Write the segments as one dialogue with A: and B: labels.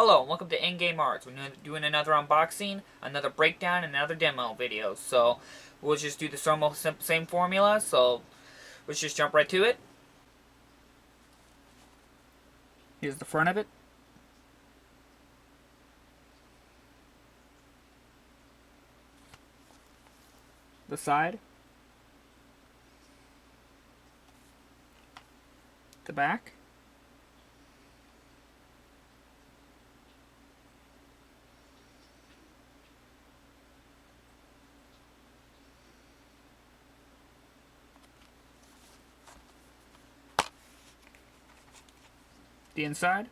A: Hello, and welcome to In-Game Arts. We're doing another unboxing, another breakdown, and another demo video. So, we'll just do the same formula, so let's just jump right to it. Here's the front of it. The side. The back. The inside.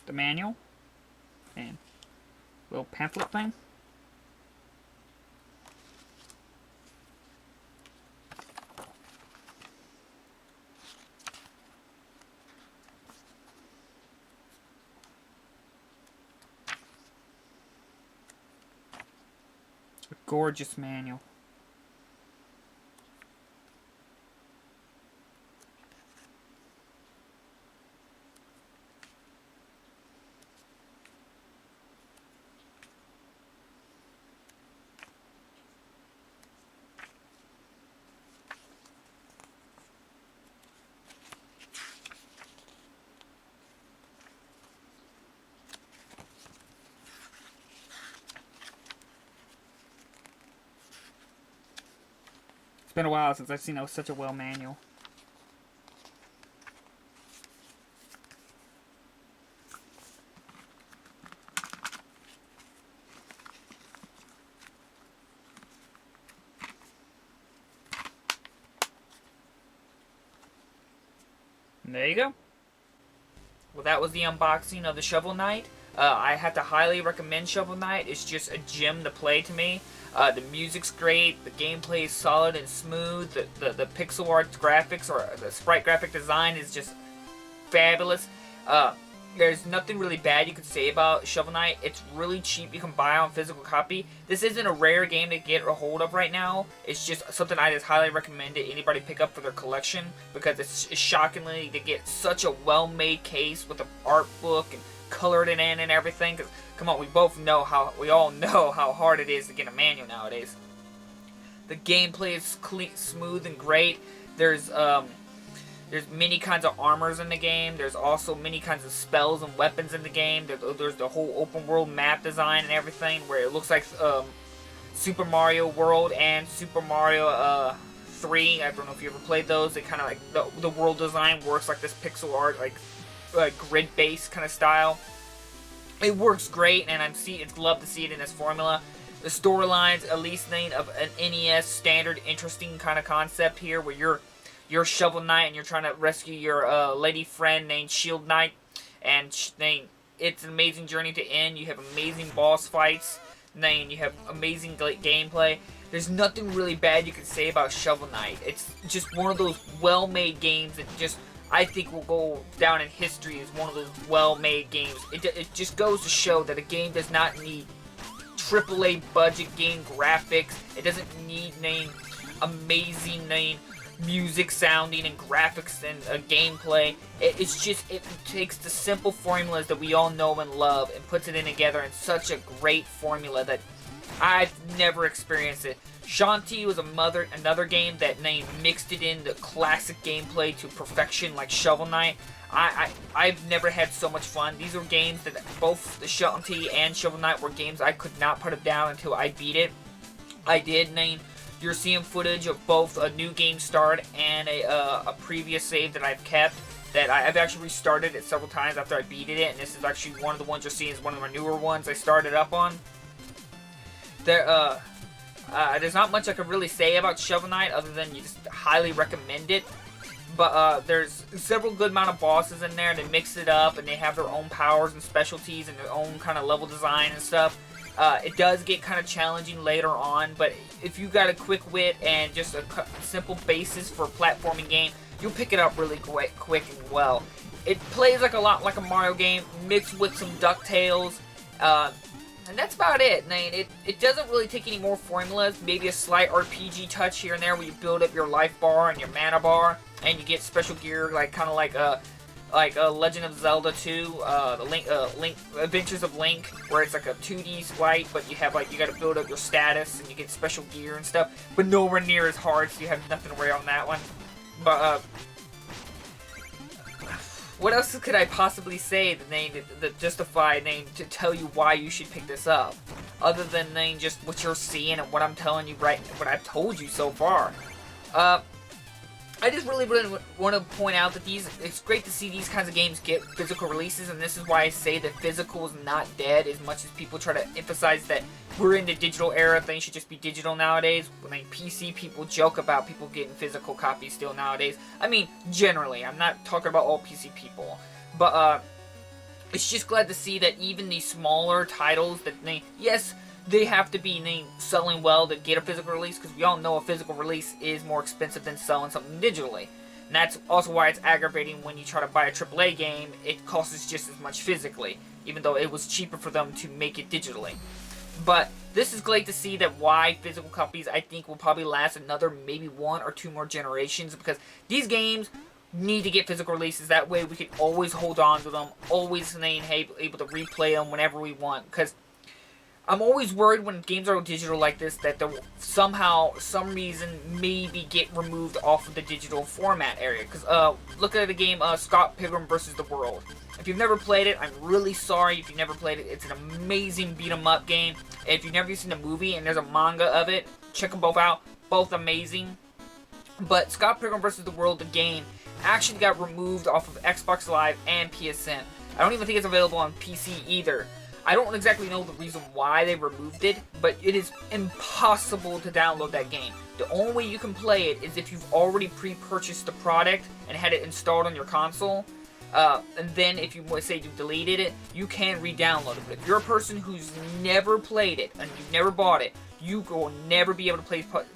A: The manual. And little pamphlet thing. A gorgeous manual. It's been a while since I've seen such a well manual. And there you go. Well, that was the unboxing of the Shovel Knight. I have to highly recommend Shovel Knight. It's just a gem to play to me. The music's great, the gameplay is solid and smooth, the pixel art graphics or the sprite graphic design is just fabulous. There's nothing really bad you could say about Shovel Knight. It's really cheap, you can buy on physical copy. This isn't a rare game to get a hold of right now. It's just something I just highly recommend that anybody pick up for their collection because it's shockingly to get such a well-made case with an art book and colored it in and everything. Cause, come on, we all know how hard it is to get a manual nowadays. The gameplay is clean, smooth and great. There's many kinds of armors in the game. There's also many kinds of spells and weapons in the game. There's the whole open world map design and everything where it looks like Super Mario World and Super Mario 3. I don't know if you ever played those. They kind of like the world design works like this pixel art, like grid-based kind of style. It works great, and I'd love to see it in this formula. The storyline's at least of an NES standard, interesting kind of concept here, where you're Shovel Knight and you're trying to rescue your lady friend named Shield Knight, and it's an amazing journey to end. You have amazing boss fights, and you have amazing gameplay. There's nothing really bad you can say about Shovel Knight. It's just one of those well-made games that just I think will go down in history as one of those well-made games. It just goes to show that a game does not need AAA budget game graphics. It doesn't need amazing music sounding and graphics and gameplay. It takes the simple formulas that we all know and love and puts it in together in such a great formula that I've never experienced it. Shantae was another game that mixed it in the classic gameplay to perfection like Shovel Knight. I've never had so much fun. These are games that both the Shantae and Shovel Knight were games I could not put it down until I beat it. I did. You're seeing footage of both a new game start and a previous save that I've kept. That I've actually restarted it several times after I beat it, and this is actually one of the ones you're seeing is one of my newer ones I started up on. There's not much I could really say about Shovel Knight other than you just highly recommend it. But there's several good amount of bosses in there. They mix it up and they have their own powers and specialties and their own kind of level design and stuff. It does get kind of challenging later on, but if you got a quick wit and just a simple basis for a platforming game, you'll pick it up really quick and well. It plays a lot like a Mario game, mixed with some DuckTales. And that's about it. I mean, it doesn't really take any more formulas. Maybe a slight RPG touch here and there where you build up your life bar and your mana bar, and you get special gear, like kind of like Legend of Zelda 2, the Link Adventures of Link, where it's like a 2D sprite, but you have you got to build up your status and you get special gear and stuff, but nowhere near as hard, so you have nothing to worry on that one. But what else could I possibly say that justify to tell you why you should pick this up, other than just what you're seeing and what I'm telling you what I've told you so far. I just really want to point out that it's great to see these kinds of games get physical releases, and this is why I say that physical is not dead, as much as people try to emphasize that we're in the digital era, things should just be digital nowadays. I mean, PC people joke about people getting physical copies still nowadays. I mean, generally, I'm not talking about all PC people, but it's just glad to see that even these smaller titles that yes, they have to be selling well to get a physical release, because we all know a physical release is more expensive than selling something digitally. And that's also why it's aggravating when you try to buy a AAA game, it costs just as much physically, even though it was cheaper for them to make it digitally. But this is great to see that why physical copies, I think, will probably last another maybe 1 or 2 more generations, because these games need to get physical releases. That way we can always hold on to them, always able to replay them whenever we want, because I'm always worried when games are digital like this that they'll somehow, some reason, maybe get removed off of the digital format area. Because, look at the game Scott Pilgrim vs. the World. If you've never played it, I'm really sorry if you've never played it. It's an amazing beat-em-up game. If you've never seen the movie and there's a manga of it, check them both out. Both amazing. But Scott Pilgrim vs. the World, the game, actually got removed off of Xbox Live and PSN. I don't even think it's available on PC either. I don't exactly know the reason why they removed it, but it is impossible to download that game. The only way you can play it is if you've already pre-purchased the product and had it installed on your console. And then if you say you deleted it, you can re-download it. But if you're a person who's never played it and you've never bought it, you will never be able to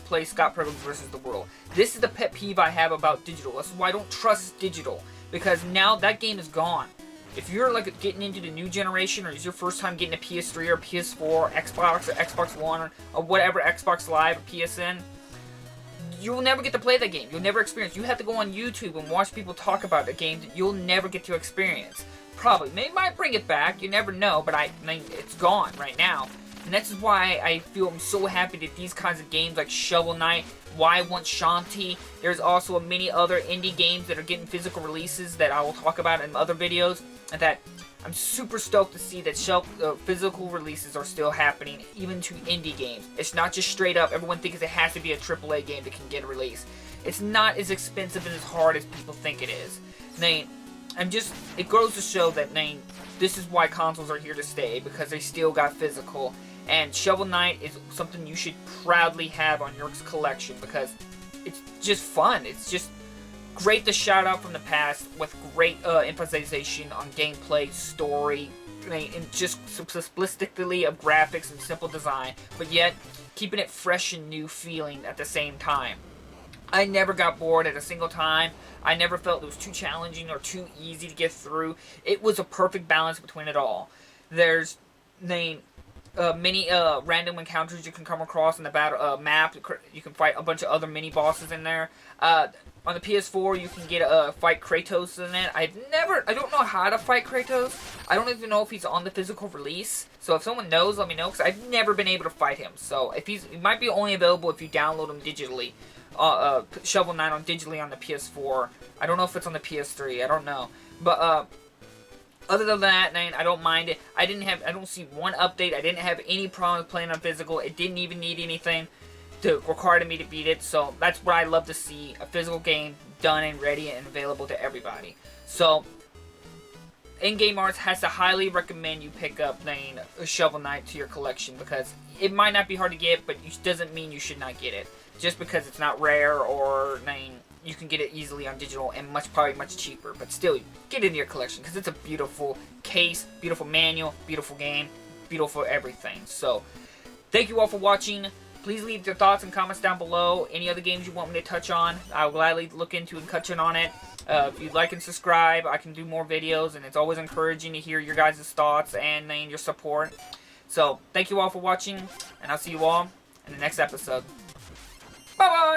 A: play Scott Pilgrim vs. the World. This is the pet peeve I have about digital. This is why I don't trust digital, because now that game is gone. If you're getting into the new generation, or it's your first time getting a PS3 or PS4, or Xbox or Xbox One, or whatever, Xbox Live or PSN, you'll never get to play that game. You'll never experience. You have to go on YouTube and watch people talk about the game that you'll never get to experience. Probably. They might bring it back. You never know, but I mean, it's gone right now. And that's why I feel I'm so happy that these kinds of games like Shovel Knight, Why I Want Shantae, there's also many other indie games that are getting physical releases that I will talk about in other videos, and that I'm super stoked to see that physical releases are still happening, even to indie games. It's not just straight up, everyone thinks it has to be a AAA game that can get a release. It's not as expensive and as hard as people think it is. It goes to show that, this is why consoles are here to stay, because they still got physical. And Shovel Knight is something you should proudly have on your collection, because it's just fun. It's just great to shout out from the past with great emphasization on gameplay, story, and just simplistically of graphics and simple design, but yet keeping it fresh and new feeling at the same time. I never got bored at a single time. I never felt it was too challenging or too easy to get through. It was a perfect balance between it all. There's many random encounters you can come across in the battle map. You can fight a bunch of other mini bosses in there. On the PS4, you can fight Kratos in it. I don't know how to fight Kratos. I don't even know if he's on the physical release. So if someone knows, let me know, because I've never been able to fight him. So he might be only available if you download him digitally. Shovel Knight digitally on the PS4. I don't know if it's on the PS3. I don't know. But other than that, I don't mind it. I don't see one update. I didn't have any problems playing on physical. It didn't even need anything to require me to beat it. So that's what I love to see. A physical game done and ready and available to everybody. So In-Game Arts has to highly recommend you pick up Shovel Knight to your collection, because it might not be hard to get, but it doesn't mean you should not get it. Just because it's not rare, or you can get it easily on digital and probably much cheaper. But still, get it in your collection, because it's a beautiful case, beautiful manual, beautiful game, beautiful everything. So, thank you all for watching. Please leave your thoughts and comments down below. Any other games you want me to touch on, I'll gladly look into and touch on it. If you'd like and subscribe, I can do more videos, and it's always encouraging to hear your guys' thoughts and your support. So, thank you all for watching, and I'll see you all in the next episode. Bye-bye!